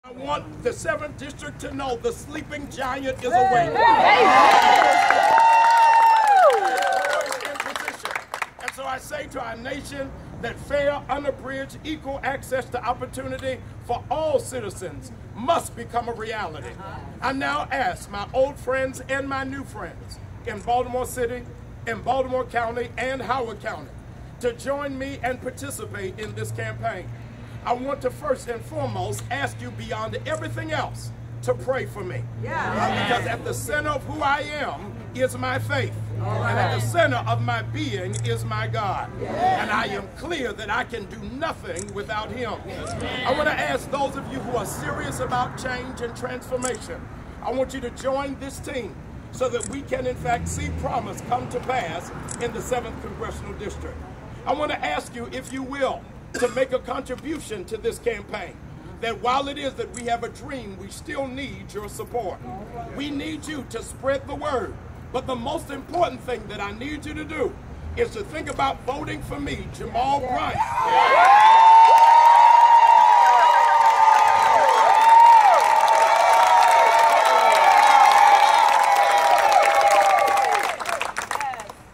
I want the 7th District to know the sleeping giant is awake. And so I say to our nation that fair, unabridged, equal access to opportunity for all citizens must become a reality. I now ask my old friends and my new friends in Baltimore City, in Baltimore County, and Howard County to join me and participate in this campaign. I want to first and foremost ask you beyond everything else to pray for me. Because at the center of who I am is my faith. And at the center of my being is my God. And I am clear that I can do nothing without him. I want to ask those of you who are serious about change and transformation, I want you to join this team so that we can in fact see promise come to pass in the 7th Congressional District. I want to ask you, if you will, to make a contribution to this campaign. That while it is that we have a dream, we still need your support. We need you to spread the word. But the most important thing that I need you to do is to think about voting for me, Jamal Bryant.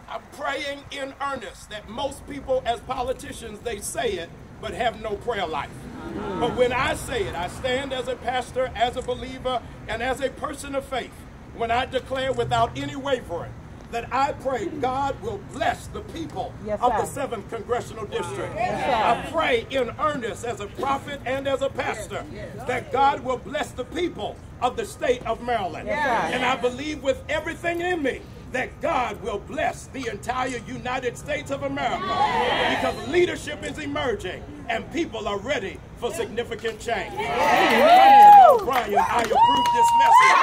I'm praying in earnest that most people as politicians, they say it, but have no prayer life. But when I say it, I stand as a pastor, as a believer, and as a person of faith, when I declare without any wavering that I pray God will bless the people of the 7th Congressional District. I pray in earnest as a prophet and as a pastor that God will bless the people of the state of Maryland. And I believe with everything in me that God will bless the entire United States of America because leadership is emerging and people are ready for significant change. I'm Jamal Bryant. I approve this message.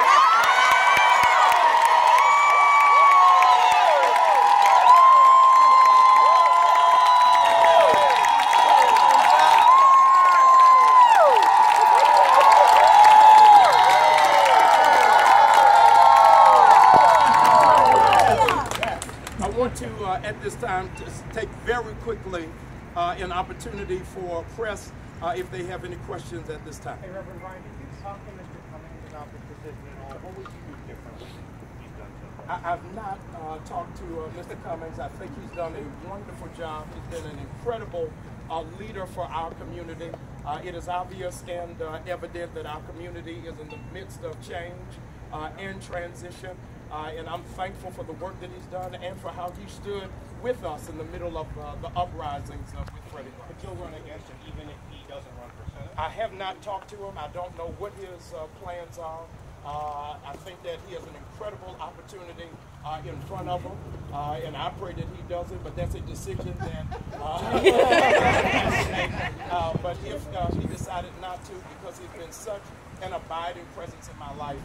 At this time, just take very quickly an opportunity for press if they have any questions at this time. Hey, Reverend Bryant, did you talk to Mr. Cummings about this decision at all? What would you do differently if he's done so far? I've not talked to Mr. Cummings. I think he's done a wonderful job. He's been an incredible leader for our community. It is obvious and evident that our community is in the midst of change and transition. And I'm thankful for the work that he's done and for how he stood with us in the middle of the uprisings with Freddie Gray. But you'll run against him even if he doesn't run for Senate? I have not talked to him. I don't know what his plans are. I think that he has an incredible opportunity in front of him, and I pray that he does it, but that's a decision that but if he decided not to, because he's been such an abiding presence in my life,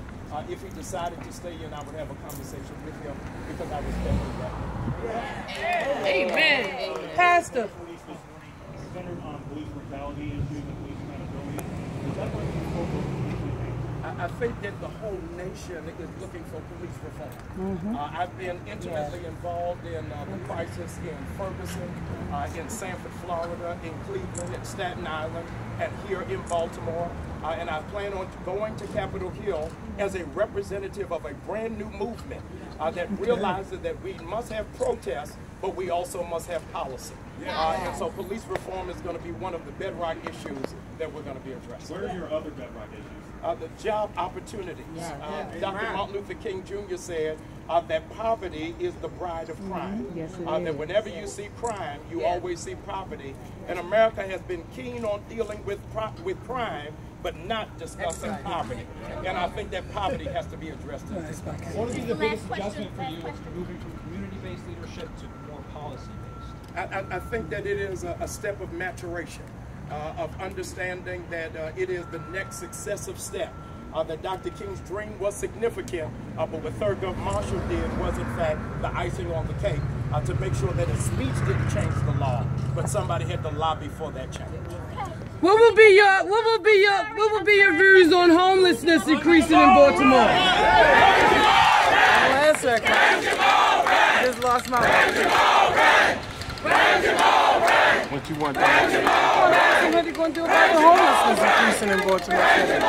if he decided to stay in, I would have a conversation with him because I respect his right. Amen. Pastor. Centered on police brutality issues and police accountability. Is that what you focus on? I think that the whole nation is looking for police reform. I've been intimately involved in the crisis in Ferguson, in Sanford, Florida, in Cleveland, in Staten Island, and here in Baltimore. And I plan on going to Capitol Hill as a representative of a brand new movement that realizes that we must have protests, but we also must have policy. And so police reform is going to be one of the bedrock issues that we're going to be addressing. Where are your other bedrock issues? The job opportunities. Dr. Martin Luther King Jr. said that poverty is the bride of crime. That whenever you see crime, you always see poverty. And America has been keen on dealing with crime, but not discussing poverty. And I think that poverty has to be addressed in this country. What would be the biggest adjustment for you as moving from community-based leadership to more policy-based? I think that it is a step of maturation, of understanding that it is the next successive step. That Dr. King's dream was significant, but what Thurgood Marshall did was in fact the icing on the cake to make sure that his speech didn't change the law, but somebody had to lobby for that change. What will be your views on homelessness increasing in Baltimore? Last second. I just lost my What you want? I'm asking what they're going to do about the homelessness increasing in Baltimore City.